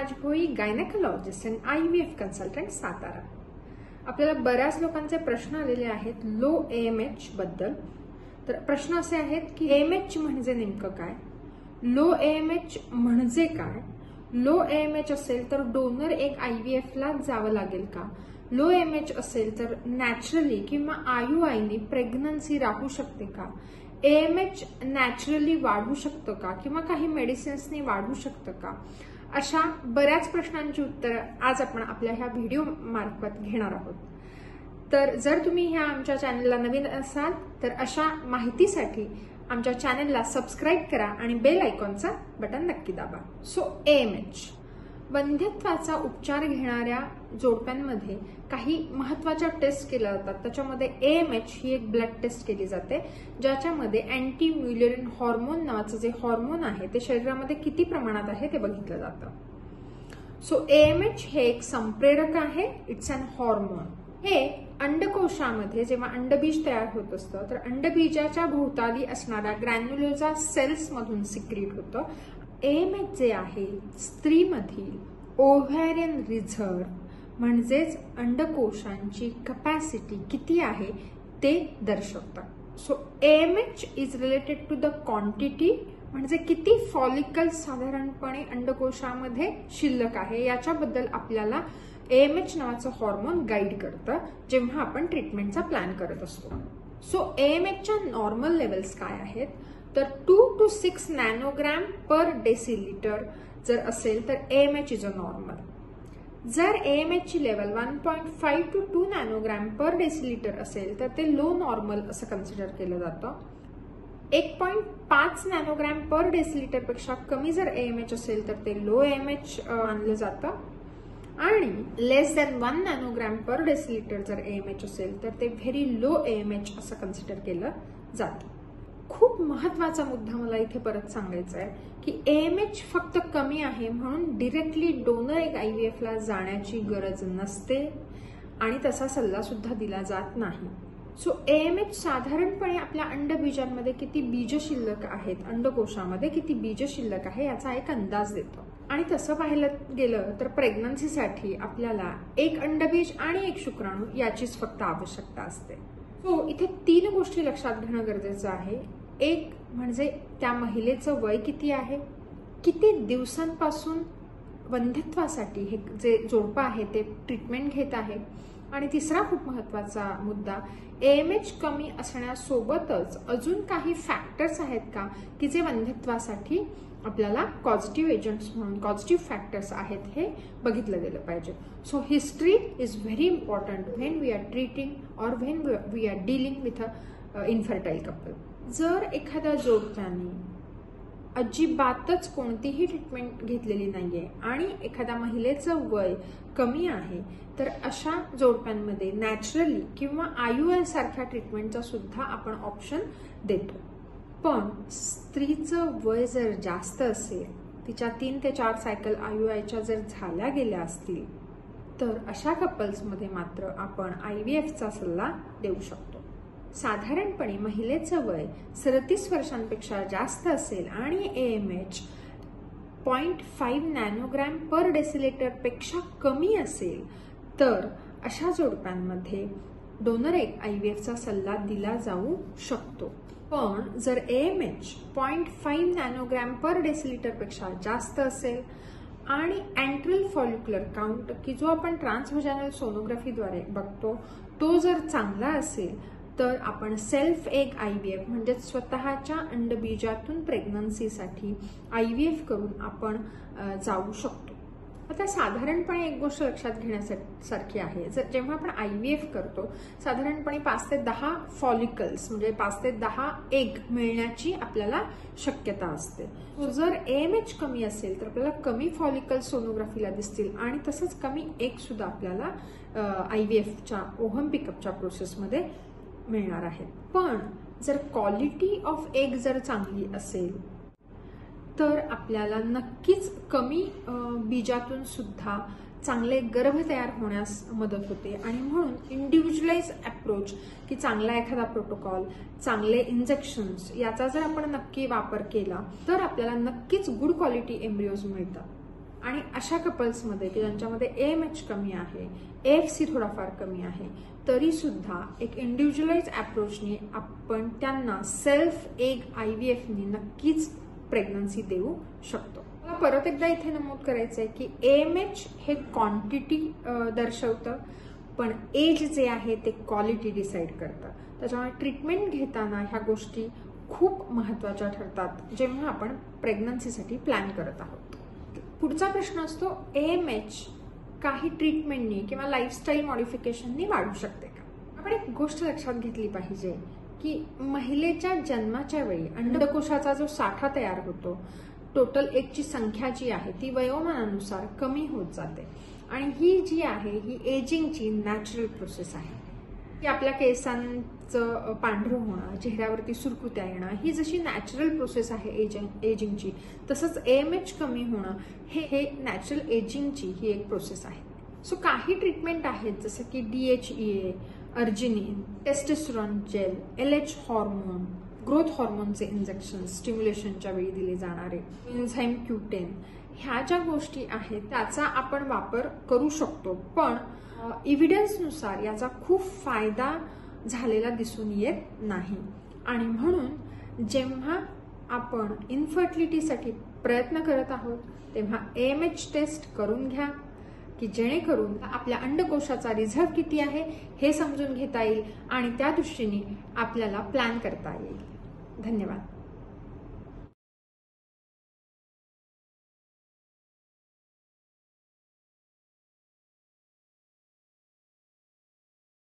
Rajbhoi, gynaecologist and IVF consultant, Satara. आपल्याला बऱ्याच लोकांचे प्रश्न आलेले आहेत लो AMH बद्दल. तर प्रश्न असे आहेत की AMH म्हणजे नेमकं काय, लो AMH म्हणजे काय, लो AMH असेल तर डोनर एग IVF ला जावं लागेल का, लो AMH असेल तर नॅचरली किंवा IUI प्रेग्नन्सी राहू शकते का, AMH नॅचरली वाढू शकतं का किंवा काही मेडिसिन्सनी वाढू शकतं का, अशा बऱ्याच प्रश्नांची उत्तरं आज आपण आपल्या ह्या व्हिडिओ मार्फत घेणार आहोत. तर जर तुम्ही ह्या आमच्या चॅनलला नवीन असाल तर अशा माहितीसाठी आमच्या चॅनलला सबस्क्राईब करा आणि बेल आयकॉनचा बटन नक्की दाबा. सो AMH वंध्यत्वाचा उपचार घेणाऱ्या जोडप्यांमध्ये काही महत्वाच्या टेस्ट केल्या जातात. त्याच्यामध्ये AMH ही एक ब्लड टेस्ट केली जाते ज्याच्यामध्ये अँटी म्युलरिन हॉर्मोन नावाचं जे हॉर्मोन आहे ते शरीरामध्ये किती प्रमाणात आहे ते बघितलं जातं. सो AMH हे एक संप्रेरक आहे, इट्स अन हॉर्मोन. हे अंडकोशामध्ये जेव्हा अंडबीज तयार होत असतं तर अंडबीजाच्या भोवताली असणाऱ्या ग्रॅन्युलोजा सेल्स मधून सिक्रीट होतं. AMH जे आहे स्त्रीमधील ओव्हॅरियन रिझर्व्ह म्हणजेच अंडकोशांची कपॅसिटी किती आहे ते दर्शवतात. So AMH is related to the quantity म्हणजे किती फॉलिकल्स साधारणपणे अंडकोशामध्ये शिल्लक आहे याच्याबद्दल आपल्याला AMH नावाचं हॉर्मोन गाईड करतं जेव्हा आपण ट्रीटमेंटचा प्लॅन करत असतो. सो AMHच्या नॉर्मल लेवल्स काय आहेत तर 2 to 6 नॅनोग्रॅम पर डेसिलिटर जर असेल तर AMH इज अ नॉर्मल. जर AMH ची लेवल 1.5 to 2 नॅनोग्रॅम पर डेसिलिटर असेल तर ते लो नॉर्मल असं कन्सिडर केलं जातं. 1.5 नॅनोग्रॅम पर डेसिलिटर पेक्षा कमी जर AMH असेल तर ते लो AMH मानलं जातं आणि लेस दॅन 1 नॅनोग्रॅम पर डेसिलिटर जर AMH असेल तर ते व्हेरी लो AMH असं कन्सिडर केलं जातं. खूप महत्वाचा मुद्दा मला इथे परत सांगायचा आहे की AMH फक्त कमी आहे म्हणून डिरेक्टली डोनर एग IVF ला जाण्याची गरज नसते आणि तसा सल्ला सुद्धा दिला जात नाही. सो AMH साधारणपणे आपल्या अंडबीजांमध्ये किती बीज शिल्लक आहेत, अंडकोशामध्ये किती बीज शिल्लक आहे याचा एक अंदाज देतो. आणि तसं पाहिलं गेलं तर प्रेग्नन्सीसाठी आपल्याला एक अंडबीज आणि एक शुक्राणू याचीच फक्त आवश्यकता असते. सो इथे 3 गोष्टी लक्षात घेणं गरजेचं आहे. एक म्हणजे त्या महिलेचं वय किती आहे, किती दिवसांपासून वंध्यत्वासाठी हे जे जोडपं आहे ते ट्रीटमेंट घेत आहे आणि तिसरा खूप महत्वाचा मुद्दा AMH कमी असण्यासोबतच अजून काही फॅक्टर्स आहेत का की जे वंध्यत्वासाठी आपल्याला पॉझिटिव्ह एजंट्स म्हणून पॉझिटिव्ह फॅक्टर्स आहेत हे बघितलं गेलं पाहिजे. So history is very important when we are treating or when we are dealing with a infertile couple. जर एखाद्या जोडप्याने अजिबातच कोणतीही ट्रीटमेंट घेतलेली नाहीये आणि एखाद्या महिलेचं वय कमी आहे तर अशा जोडप्यांमध्ये नॅचरली किंवा IUI सारख्या ट्रीटमेंटचा सुद्धा आपण ऑप्शन देतो. पण स्त्रीचं वय जर जास्त असेल, तिच्या 3 ते 4 सायकल IUIच्या जर झाल्या गेल्या असतील तर अशा कपल्समध्ये मात्र आपण IVFचा सल्ला देऊ शकतो. साधारणपणे महिलेचं वय 37 वर्षांपेक्षा जास्त असेल आणि AMH 0.5 नॅनोग्रॅम पर डेसिलिटर पेक्षा कमी असेल तर अशा जोडप्यांमध्ये डोनर एग IVFचा सल्ला दिला जाऊ शकतो. पण जर AMH 0.5 नॅनोग्रॅम पर डेसिलिटर पेक्षा जास्त असेल आणि अँट्रल फॉलिक्युलर काउंट की जो आपण ट्रान्सव्हॅजानल सोनोग्राफीद्वारे बघतो तो जर चांगला असेल तर आपण सेल्फ एग IVF म्हणजे स्वतःच्या अंडबीजातून प्रेग्नन्सीसाठी IVF करून आपण जाऊ शकतो. आता साधारणपणे एक गोष्ट लक्षात घेण्यासारखी आहे, जर जेव्हा आपण IVF करतो साधारणपणे 5 ते 10 फॉलिकल्स म्हणजे 5 ते 10 एग मिळण्याची आपल्याला शक्यता असते. जर AMH कमी असेल तर आपल्याला कमी फॉलिकल्स सोनोग्राफीला दिसतील आणि तसंच कमी एग सुद्धा आपल्याला IVFच्या ओव्हम पिकअपच्या प्रोसेसमध्ये मिळणार आहेत. पण जर क्वालिटी ऑफ एग जर चांगली असेल तर आपल्याला नक्कीच कमी बीजातून सुद्धा चांगले गर्भ तयार होण्यास मदत होते आणि म्हणून इंडिव्हिज्युअलाइज अप्रोच की चांगला एखादा प्रोटोकॉल, चांगले इंजेक्शन्स याचा जर आपण नक्की वापर केला तर आपल्याला नक्कीच गुड क्वालिटी एम्ब्रियोज मिळतात. आणि अशा कपल्समध्ये की ज्यांच्यामध्ये AMH कमी आहे, AFC थोडाफार कमी आहे, तरी सुद्धा एक इंडिव्हिज्युअलाइज अप्रोचने आपण त्यांना सेल्फ एग IVFने नक्कीच प्रेग्नन्सी देऊ शकतो. मला परत एकदा इथे नमूद करायचं आहे की AMH हे क्वांटिटी दर्शवतं, पण एज जे आहे ते क्वालिटी डिसाईड करतं. त्याच्यामुळे ट्रीटमेंट घेताना ह्या गोष्टी खूप महत्त्वाच्या ठरतात जेव्हा आपण प्रेग्नन्सीसाठी प्लॅन करत आहोत. पुढचा प्रश्न असतो, AMH काही ट्रीटमेंटनी किंवा लाईफस्टाईल मॉडिफिकेशननी वाढू शकते का? आपण एक गोष्ट लक्षात घेतली पाहिजे की महिलेच्या जन्माच्या वेळी अंडकोशाचा जो साठा तयार होतो, टोटल एगची संख्या जी आहे ती वयोमानानुसार कमी होत जाते आणि ही जी आहे ही एजिंगची नॅचरल प्रोसेस आहे. की आपल्या केसांचं पांढरं होणं, चेहऱ्यावरती सुरकुत्या येणं ही जशी नॅचरल प्रोसेस आहे एजिंगची, तसंच AMH कमी होणं हे नॅचरल एजिंगची ही एक प्रोसेस आहे. सो काही ट्रीटमेंट आहेत जसं की DHEA, arginine, testosterone gel, LH hormone, growth हॉर्मोनचे इंजेक्शन स्टिम्युलेशनच्या वेळी दिले जाणारे, एन्झाईम Q10, ह्या ज्या गोष्टी आहेत त्याचा आपण वापर करू शकतो, पण एव्हिडन्सनुसार याचा खूप फायदा झालेला दिसून येत नाही. आणि म्हणून जेव्हा आपण इन्फर्टिलिटीसाठी प्रयत्न करत आहोत तेव्हा AMH टेस्ट करून घ्या की जेणेकरून आपल्या अंडकोशाचा रिझल्ट किती आहे हे समजून घेता येईल आणि त्या दृष्टीने आपल्याला प्लॅन करता येईल. धन्यवाद.